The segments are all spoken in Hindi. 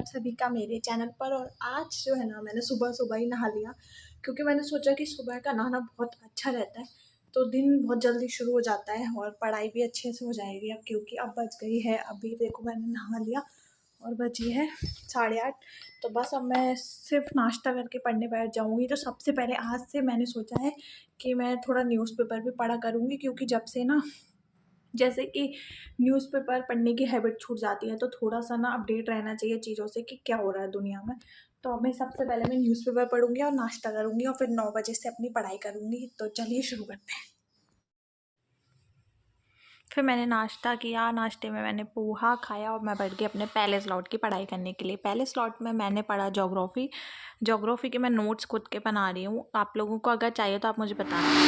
आप सभी का मेरे चैनल पर। और आज जो है ना, मैंने सुबह सुबह ही नहा लिया, क्योंकि मैंने सोचा कि सुबह का नहाना बहुत अच्छा रहता है, तो दिन बहुत जल्दी शुरू हो जाता है और पढ़ाई भी अच्छे से हो जाएगी। अब क्योंकि अब बज गई है, अभी देखो मैंने नहा लिया और बजी है 8:30। तो बस अब मैं सिर्फ नाश्ता करके पढ़ने बैठ जाऊँगी। तो सबसे पहले आज से मैंने सोचा है कि मैं थोड़ा न्यूज़पेपर भी पढ़ा करूँगी, क्योंकि जब से ना, जैसे कि न्यूज़पेपर पढ़ने की हैबिट छूट जाती है, तो थोड़ा-सा ना अपडेट रहना चाहिए चीज़ों से कि क्या हो रहा है दुनिया में। तो अभी सबसे पहले मैं न्यूज़पेपर पढ़ूँगी और नाश्ता करूँगी और फिर 9 बजे से अपनी पढ़ाई करूँगी। तो चलिए शुरू करते हैं। फिर मैंने नाश्ता किया, नाश्ते में मैंने पोहा खाया और मैं बैठ गई अपने पहले स्लॉट की पढ़ाई करने के लिए। पहले स्लॉट में मैंने पढ़ा ज्योग्राफ़ी। ज्योग्राफ़ी के मैं नोट्स खुद के बना रही हूँ। आप लोगों को अगर चाहिए तो आप मुझे बताना।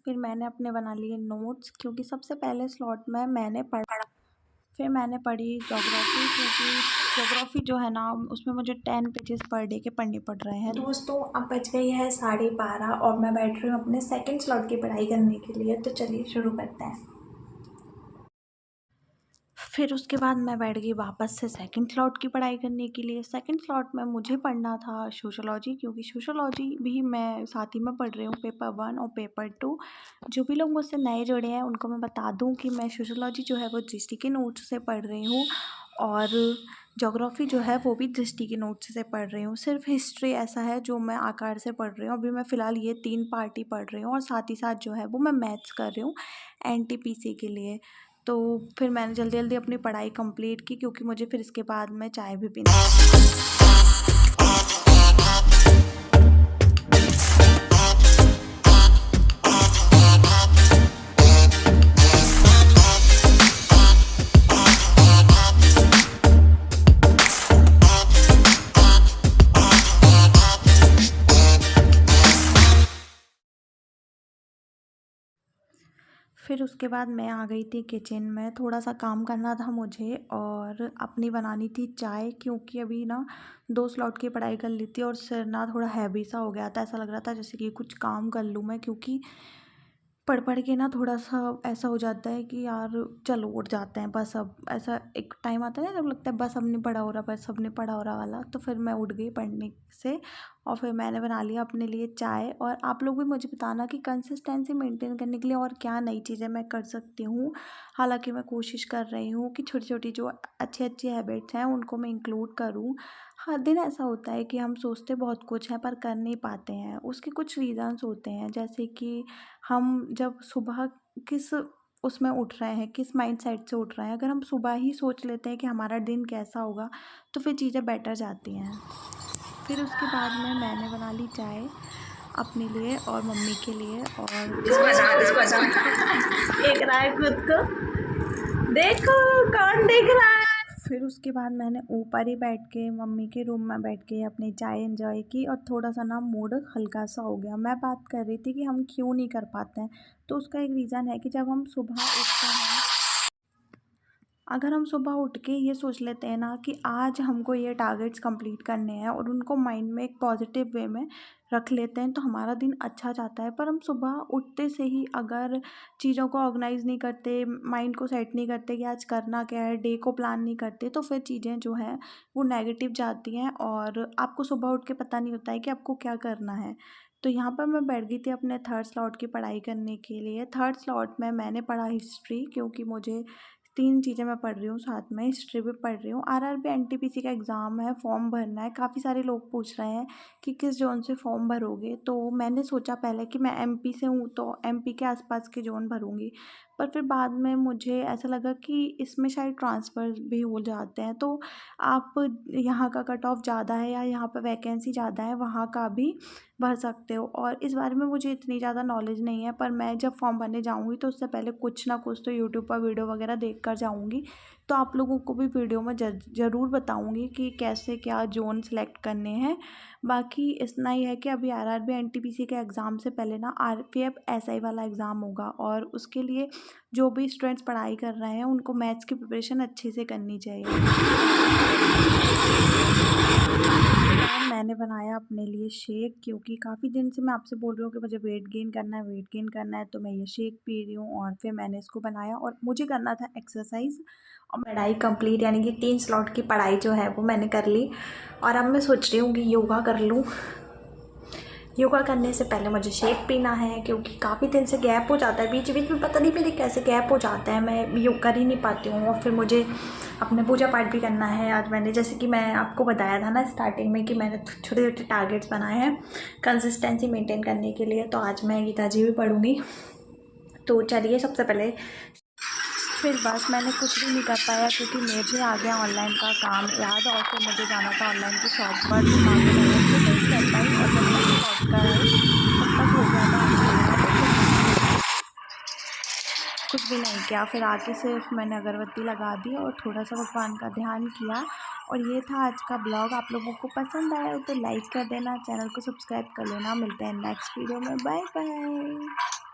फिर मैंने अपने बना लिए नोट्स, क्योंकि सबसे पहले स्लॉट में मैंने पढ़ा। फिर मैंने पढ़ी ज्योग्राफ़ी, क्योंकि ज्योग्राफ़ी जो है ना, उसमें मुझे 10 पेजेस पर डे के पढ़ने पड़ रहे हैं। दोस्तों अब बज गई है 12:30 और मैं बैठ रही हूँ अपने सेकंड स्लॉट की पढ़ाई करने के लिए। तो चलिए शुरू करते हैं। फिर उसके बाद मैं बैठ गई वापस से सेकंड स्लॉट की पढ़ाई करने के लिए। सेकंड स्लॉट में मुझे पढ़ना था सोशियोलॉजी, क्योंकि सोशियोलॉजी भी मैं साथ ही में पढ़ रही हूँ, पेपर 1 और पेपर 2। जो भी लोग मुझसे नए जुड़े हैं उनको मैं बता दूँ कि मैं सोशियोलॉजी जो है वो दृष्टि के नोट्स से पढ़ रही हूँ, और ज्योग्राफ़ी जो है वो भी दृष्टि के नोट्स से पढ़ रही हूँ। सिर्फ हिस्ट्री ऐसा है जो मैं आकार से पढ़ रही हूँ। अभी मैं फ़िलहाल ये 3 पार्ट ही पढ़ रही हूँ, और साथ ही साथ जो है वो मैं मैथ्स कर रही हूँ एनटीपीसी के लिए। तो फिर मैंने जल्दी जल्दी अपनी पढ़ाई कंप्लीट की, क्योंकि मुझे फिर इसके बाद में चाय भी पीनी है। फिर उसके बाद मैं आ गई थी किचन में, थोड़ा सा काम करना था मुझे और अपनी बनानी थी चाय, क्योंकि अभी ना 2 स्लॉट की पढ़ाई कर ली थी और सिर ना थोड़ा हैवी सा हो गया था। ऐसा लग रहा था जैसे कि कुछ काम कर लूँ मैं, क्योंकि पढ़ के ना थोड़ा-सा ऐसा हो जाता है कि यार चलो उठ जाते हैं बस अब। ऐसा एक टाइम आता है ना जब लगता है बस अब नहीं पढ़ा हो रहा, बस अब नहीं पढ़ा हो रहा वाला। तो फिर मैं उठ गई पढ़ने से और फिर मैंने बना लिया अपने लिए चाय। और आप लोग भी मुझे बताना कि कंसिस्टेंसी मेंटेन करने के लिए और क्या नई चीज़ें मैं कर सकती हूँ। हालाँकि मैं कोशिश कर रही हूँ कि छोटी-छोटी जो अच्छी-अच्छी हैबिट्स हैं उनको मैं इंक्लूड करूँ। हर दिन ऐसा होता है कि हम सोचते बहुत कुछ है पर कर नहीं पाते हैं। उसके कुछ रीज़न्स होते हैं, जैसे कि हम जब सुबह किस उसमें उठ रहे हैं, किस माइंडसेट से उठ रहे हैं। अगर हम सुबह ही सोच लेते हैं कि हमारा दिन कैसा होगा, तो फिर चीज़ें बेटर जाती हैं। फिर उसके बाद में मैंने बना ली चाय अपने लिए और मम्मी के लिए, और इसको आज़ाद देख रहा है खुद को, देखो कौन देख रहा है। फिर उसके बाद मैंने ऊपर ही बैठ के मम्मी के रूम में बैठ के अपनी चाय एंजॉय की, और थोड़ा सा ना मूड हल्का सा हो गया। मैं बात कर रही थी कि हम क्यों नहीं कर पाते हैं, तो उसका एक रीज़न है कि जब हम सुबह उठते हैं, अगर हम सुबह उठ के ये सोच लेते हैं ना कि आज हमको ये टारगेट्स कंप्लीट करने हैं और उनको माइंड में एक पॉजिटिव वे में रख लेते हैं, तो हमारा दिन अच्छा जाता है। पर हम सुबह उठते से ही अगर चीज़ों को ऑर्गेनाइज़ नहीं करते, माइंड को सेट नहीं करते कि आज करना क्या है, डे को प्लान नहीं करते, तो फिर चीज़ें जो हैं वो नेगेटिव जाती हैं और आपको सुबह उठ के पता नहीं होता है कि आपको क्या करना है। तो यहाँ पर मैं बैठ गई थी अपने थर्ड स्लॉट की पढ़ाई करने के लिए। थर्ड स्लॉट में मैंने पढ़ा हिस्ट्री, क्योंकि मुझे 3 चीज़ें मैं पढ़ रही हूँ साथ में, हिस्ट्री भी पढ़ रही हूँ। आरआरबी एनटीपीसी का एग्ज़ाम है, फॉर्म भरना है। काफ़ी सारे लोग पूछ रहे हैं कि किस ज़ोन से फॉर्म भरोगे, तो मैंने सोचा पहले कि मैं एमपी से हूँ तो एमपी के आसपास के ज़ोन भरूँगी। पर फिर बाद में मुझे ऐसा लगा कि इसमें शायद ट्रांसफ़र भी हो जाते हैं, तो आप यहाँ का कट ऑफ ज़्यादा है या यहाँ पे वैकेंसी ज़्यादा है वहाँ का भी भर सकते हो। और इस बारे में मुझे इतनी ज़्यादा नॉलेज नहीं है, पर मैं जब फॉर्म भरने जाऊँगी तो उससे पहले कुछ ना कुछ तो यूट्यूब पर वीडियो वगैरह देख कर जाऊँगी। तो आप लोगों को भी वीडियो में ज़रूर बताऊँगी कि कैसे क्या ज़ोन सेलेक्ट करने हैं। बाकी इतना ही है कि अभी आरआरबी एनटीपीसी के एग्ज़ाम से पहले ना आरपीएफ एसआई वाला एग्ज़ाम होगा, और उसके लिए जो भी स्टूडेंट्स पढ़ाई कर रहे हैं उनको मैथ्स की प्रिपरेशन अच्छे से करनी चाहिए। मैंने बनाया अपने लिए शेक, क्योंकि काफ़ी दिन से मैं आपसे बोल रही हूँ कि मुझे वेट गेन करना है, तो मैं ये शेक पी रही हूँ। और फिर मैंने इसको बनाया और मुझे करना था एक्सरसाइज, और पढ़ाई कंप्लीट यानी कि 3 स्लॉट की पढ़ाई जो है वो मैंने कर ली। और अब मैं सोच रही हूँ कि योगा कर लूँ। योगा करने से पहले मुझे शेक पीना है, क्योंकि काफ़ी दिन से गैप हो जाता है, बीच बीच में पता नहीं मेरे कैसे गैप हो जाता है, मैं योग कर ही नहीं पाती हूँ। और फिर मुझे अपने पूजा पाठ भी करना है। आज मैंने, जैसे कि मैं आपको बताया था ना स्टार्टिंग में, कि मैंने छोटे छोटे टारगेट्स बनाए हैं कंसिस्टेंसी मेंटेन करने के लिए। तो आज मैं गीता जी भी पढ़ूँगी। तो चलिए, सबसे पहले फिर बस मैंने कुछ भी नहीं कर पाया, क्योंकि मुझे आ गया ऑनलाइन का काम याद, और फिर मुझे जाना था ऑनलाइन की शॉप पर। तो ना तो मैंने एक्सरसाइज कर पाई, और जब तक शॉप का आई तब तक हो गया था अंधेरा। तो फिर कुछ भी नहीं किया, फिर आके सिर्फ मैंने अगरबत्ती लगा दी और थोड़ा सा भगवान का ध्यान किया। और ये था आज का ब्लॉग। आप लोगों को पसंद आया हो तो लाइक कर देना, चैनल को सब्सक्राइब कर लेना। मिलते हैं नेक्स्ट वीडियो में। Bye bye.